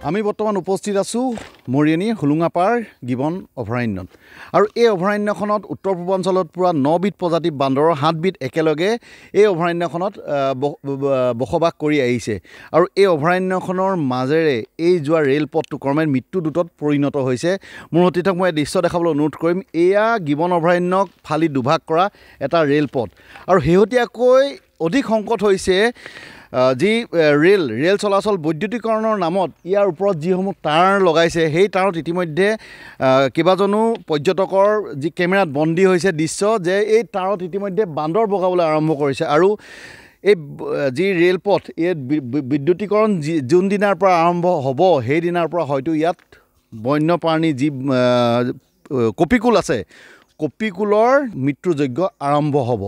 আমি বৰ্তমান উপস্থিত আছোঁ মৰিয়নি হুলুঙাপাৰ গিবন অভয়াৰণ্যত আৰু এই অভয়াৰণ্যখনত উত্তৰ পূৰ্বাঞ্চলত পুৰা 9বিধ প্ৰজাতিৰ বান্দৰৰ 7বিধ একেলগে এই অভয়াৰণ্যখনত বসবাস কৰি আহিছে আৰু এই অভয়াৰণ্যখনৰ মাজেৰে এই যোৱা ৰেলপথটো ক্ৰমে মৃত্যুদূতত পৰিণত হৈছে। মোৰ অতীতক মই দৃশ্য দেখাবলৈ অনুৰোধ কৰিম। এয়া গিবন অভয়াৰণ্যক ফালি দুভাগ কৰা এটা ৰেলপথ আৰু শেহতীয়াকৈ অধিক সংকট হৈছে যি ৰেল চলাচল বৈদ্যুতিকৰণৰ নামত ইয়াৰ ওপৰত যিসমূহ তাঁৰ লগাইছে সেই তাঁৰত ইতিমধ্যে কেইবাজনো পৰ্যটকৰ যি কেমেৰাত বন্দী হৈছে দৃশ্য যে এই তাঁৰত ইতিমধ্যে বান্দৰ বগাবলৈ আৰম্ভ কৰিছে আৰু এই যি ৰেলপথ এই বিদ্যুতীকৰণ যোন দিনাৰ পৰা আৰম্ভ হ'ব সেই দিনাৰ পৰা হয়তো ইয়াত বন্যপ্ৰাণী যি কপিকুল আছে কপিকুলৰ মৃত্যুযজ্ঞ আৰম্ভ হ'ব।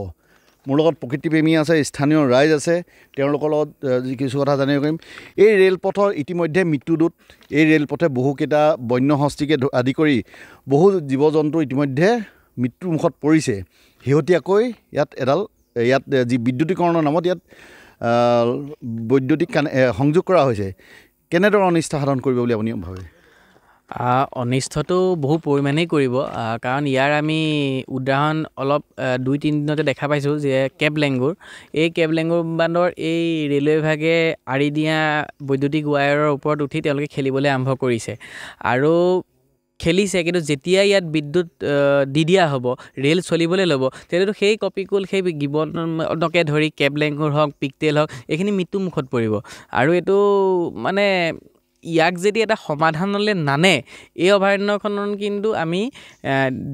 মোৰ লগত প্ৰকৃতিপ্ৰেমী আছে, স্থানীয় ৰাইজ আছে, তেওঁলোকৰ লগত যি কিছু কথা জানিব পাৰিম। এই ৰেলপথৰ ইতিমধ্যে মৃত্যুদূত, এই ৰেলপথে বহুকেইটা বন্য হস্তীকে আদি কৰি বহু জীৱ জন্তু ইতিমধ্যে মৃত্যুৰ মুখত পৰিছে। শেহতীয়াকৈ ইয়াত যি বিদ্যুতীকৰণৰ নামত ইয়াত বৈদ্যুতিক সংযোগ কৰা হৈছে। কেনেদৰে অনিষ্ট সাধন কৰিব বুলি আপুনি ভাবে? অনিষ্টটো বহু পৰিমাণেই কৰিব, কাৰণ ইয়াৰ আমি উদাহৰণ অলপ 2-3 দিনতে দেখা পাইছোঁ যে কেবলেংগুৰ বান্দৰ এই ৰেলৱে বিভাগে আঁৰি দিয়া বৈদ্যুতিক ৱায়াৰৰ ওপৰত উঠি তেওঁলোকে খেলিবলৈ আৰম্ভ কৰিছে আৰু খেলিছে, কিন্তু যেতিয়া ইয়াত বিদ্যুৎ দি দিয়া হ'ব, ৰেল চলিবলৈ ল'ব, তেতিয়াতো সেই কপিকুল সেই গিবনকে ধৰি কেবলেংগুৰ হওক পিকটেল হওক এইখিনি মৃত্যু মুখত পৰিব। আৰু এইটো মানে ইয়াক যদি এটা সমাধানলৈ নানে এই অভয়াৰণ্যখনত কিন্তু আমি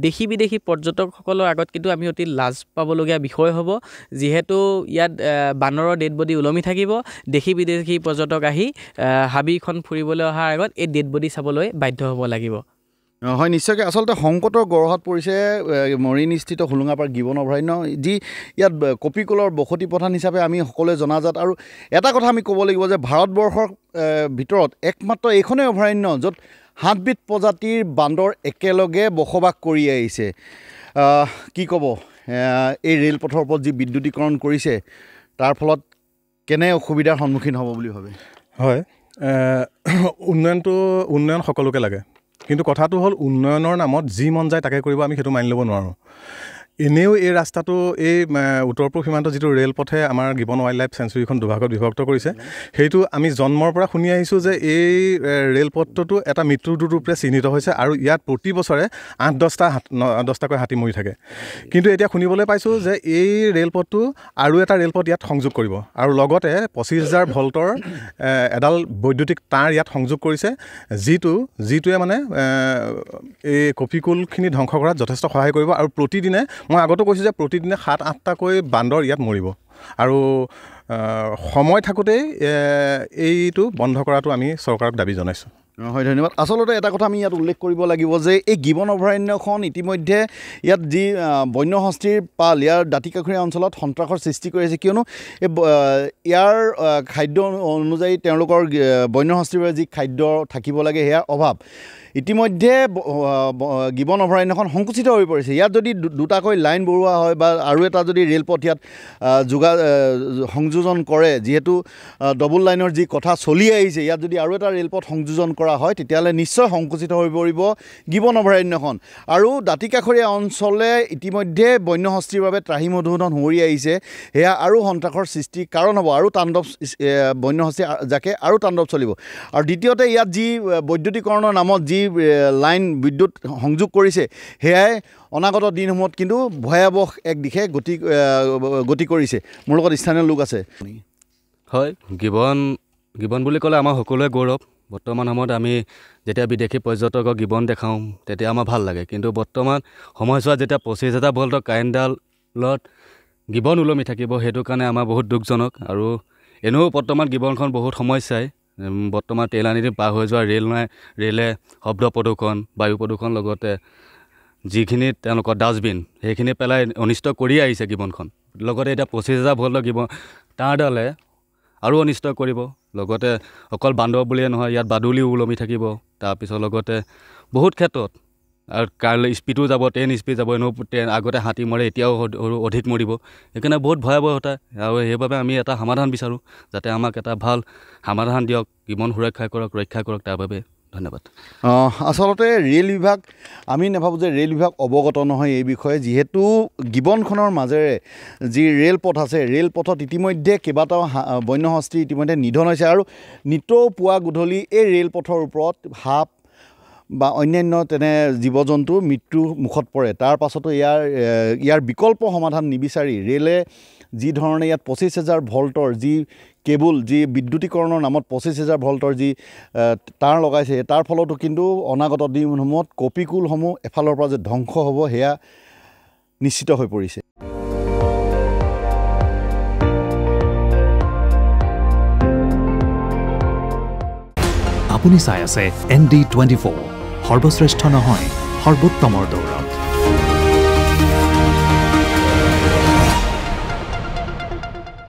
দেশী বিদেশী পৰ্যটকসকলৰ আগত কিন্তু আমি অতি লাজ পাবলগীয়া বিষয় হ'ব, যিহেতু ইয়াত বান্দৰৰ ডেড বডি ওলমি থাকিব। দেশী বিদেশী পৰ্যটক আহি হাবিখন ফুৰিবলৈ অহাৰ আগত এই ডেড বডি চাবলৈ বাধ্য হ'ব লাগিব। হয়, নিশ্চয়কৈ। আচলতে সংকটৰ গৰহত পৰিছে মৰিয়নিস্থিত হুলুঙাপাৰ গিবন অভয়াৰণ্য, যি ইয়াত কপিকুলৰ বসতি প্ৰধান হিচাপে আমি সকলোৱে জনাজাত। আৰু এটা কথা আমি ক'ব লাগিব যে ভাৰতবৰ্ষৰ ভিতৰত একমাত্ৰ এইখনেই অভয়াৰণ্য য'ত 7বিধ প্ৰজাতিৰ বান্দৰ একেলগে বসবাস কৰি আহিছে। কি ক'ব, এই ৰেলপথৰ ওপৰত যি বিদ্যুতীকৰণ কৰিছে তাৰ ফলত কেনে অসুবিধাৰ সন্মুখীন হ'ব বুলি ভাবে? হয়, উন্নয়ন সকলোকে লাগে, কিন্তু কথাটো হ'ল উন্নয়নৰ নামত যি মন যায় তাকে কৰিব, আমি সেইটো মানি ল'ব নোৱাৰোঁ। এনেও এই ৰাস্তাটো এই উত্তৰ পূব সীমান্ত যিটো ৰেলপথে আমাৰ গিবন ৱাইল্ড লাইফ চেঞ্চুৰীখন দুভাগত বিভক্ত কৰিছে, সেইটো আমি জন্মৰ পৰা শুনি আহিছোঁ যে এই ৰেলপথটো এটা মৃত্যুদূত ৰূপে চিহ্নিত হৈছে আৰু ইয়াত প্ৰতি বছৰে 8-10টাকৈ হাতী মৰি থাকে। কিন্তু এতিয়া শুনিবলৈ পাইছোঁ যে এই ৰেলপথটো আৰু এটা ৰেলপথ ইয়াত সংযোগ কৰিব আৰু লগতে 25,000 ভল্টৰ এডাল বৈদ্যুতিক তাঁৰ ইয়াত সংযোগ কৰিছে, যিটোৱে মানে এই কপিকুলখিনি ধ্বংস কৰাত যথেষ্ট সহায় কৰিব। আৰু প্ৰতিদিনে, মই আগতো কৈছোঁ যে প্ৰতিদিনে 7-8টাকৈ বান্দৰ ইয়াত মৰিব আৰু সময় থাকোঁতেই এইটো বন্ধ কৰাটো আমি চৰকাৰক দাবী জনাইছোঁ। হয়, ধন্যবাদ। আচলতে এটা কথা আমি ইয়াত উল্লেখ কৰিব লাগিব যে এই গিবন অভয়াৰণ্যখন ইতিমধ্যে ইয়াত যি বন্য হস্তীৰ পাল ইয়াৰ দাঁতিকাষৰীয়া অঞ্চলত সন্ত্ৰাসৰ সৃষ্টি কৰিছে, কিয়নো ইয়াৰ খাদ্য অনুযায়ী তেওঁলোকৰ বন্য হস্তীৰ বাবে যি খাদ্য থাকিব লাগে সেয়াৰ অভাৱ। ইতিমধ্যে গিবন অভয়াৰণ্যখন সংকুচিত হৈ পৰিছে। ইয়াত যদি দুটাকৈ লাইন বঢ়োৱা হয় বা আৰু এটা যদি ৰেলপথ ইয়াত সংযোজন কৰে, যিহেতু ডবল লাইনৰ যি কথা চলি আহিছে, ইয়াত যদি আৰু এটা ৰেলপথ সংযোজন কৰা হয় তেতিয়াহ'লে নিশ্চয় সংকুচিত হৈ পৰিব গিবন অভয়াৰণ্যখন। আৰু দাঁতিকাষৰীয়া অঞ্চলে ইতিমধ্যে বন্য হস্তীৰ বাবে ত্ৰাহি মধুসূদন সুঁৱৰি আহিছে, সেয়া আৰু সন্ত্ৰাসৰ সৃষ্টিৰ কাৰণ হ'ব আৰু তাণ্ডৱ বন্য হস্তী যাকে আৰু তাণ্ডৱ চলিব। আৰু দ্বিতীয়তে ইয়াত যি বৈদ্যুতিকৰণৰ নামত যি লাইন বিদ্যুৎ সংযোগ কৰিছে সেয়াই অনাগত দিনসমূহত কিন্তু ভয়াৱহ এক দিশে গতি কৰিছে। মোৰ লগত স্থানীয় লোক আছে। হয়, গিবন বুলি ক'লে আমাৰ সকলোৱে গৌৰৱ। বৰ্তমান সময়ত আমি যেতিয়া বিদেশী পৰ্যটকক গিবন দেখাওঁ তেতিয়া আমাৰ ভাল লাগে, কিন্তু বৰ্তমান সময়ছোৱাত যেতিয়া 25,000 ভল্টৰ কাৰেণ্টডালত গিবন ওলমি থাকিব, সেইটো কাৰণে আমাৰ বহুত দুখজনক। আৰু এনেও বৰ্তমান গিবনখন বহুত সমস্যাই, বৰ্তমান তেলানীদি পাৰ হৈ যোৱা ৰেলে শব্দ প্ৰদূষণ, বায়ু প্ৰদূষণ, লগতে যিখিনি তেওঁলোকৰ ডাষ্টবিন সেইখিনি পেলাই অনিষ্ট কৰি আহিছে গিবনখন। লগতে এতিয়া 25,000 ভল্টৰ গিবন তাঁৰডালে আৰু অনিষ্ট কৰিব। লগতে অকল বান্দৰ বুলিয়ে নহয়, ইয়াত বাদুলিও ওলমি থাকিব। তাৰপিছত লগতে বহুত ক্ষেত্ৰত আৰু কাৰ স্পীডো যাব, ট্ৰেইন স্পীড যাব, এনেও ট্ৰেইন আগতে হাতী মৰে, এতিয়াও অধিক মৰিব। সেইকাৰণে বহুত ভয়াৱহতা, আৰু সেইবাবে আমি এটা সমাধান বিচাৰোঁ, যাতে আমাক এটা ভাল সমাধান দিয়ক, গিবন সুৰক্ষা কৰক, ৰক্ষা কৰক, তাৰ বাবে ধন্যবাদ। আচলতে ৰে'ল বিভাগ, আমি নাভাবোঁ যে ৰে'ল বিভাগ অৱগত নহয় এই বিষয়ে, যিহেতু গিবনখনৰ মাজেৰে যি ৰে'লপথ আছে, ৰে'লপথত ইতিমধ্যে কেইবাটাও বন্য হস্তি ইতিমধ্যে নিধন হৈছে, আৰু নিতৌ পুৱা গধূলি এই ৰে'লপথৰ ওপৰত সাপ বা অন্যান্য তেনে জীৱ জন্তু মৃত্যুৰ মুখত পৰে। তাৰ পাছতো ইয়াৰ বিকল্প সমাধান নিবিচাৰি ৰে'লে যি ধৰণে ইয়াত 25,000 ভল্টৰ যি কেবুল, যি বিদ্যুতীকৰণৰ নামত 25,000 ভল্টৰ যি তাঁৰ লগাইছে, তাৰ ফলতো কিন্তু অনাগত দিনসমূহত কপিকুলসমূহ এফালৰ পৰা যে ধ্বংস হ'ব সেয়া নিশ্চিত হৈ পৰিছে। আপুনি চাই আছে ND24, সৰ্বশ্ৰেষ্ঠ নহয়, সৰ্বোত্তমৰ দৌৰ।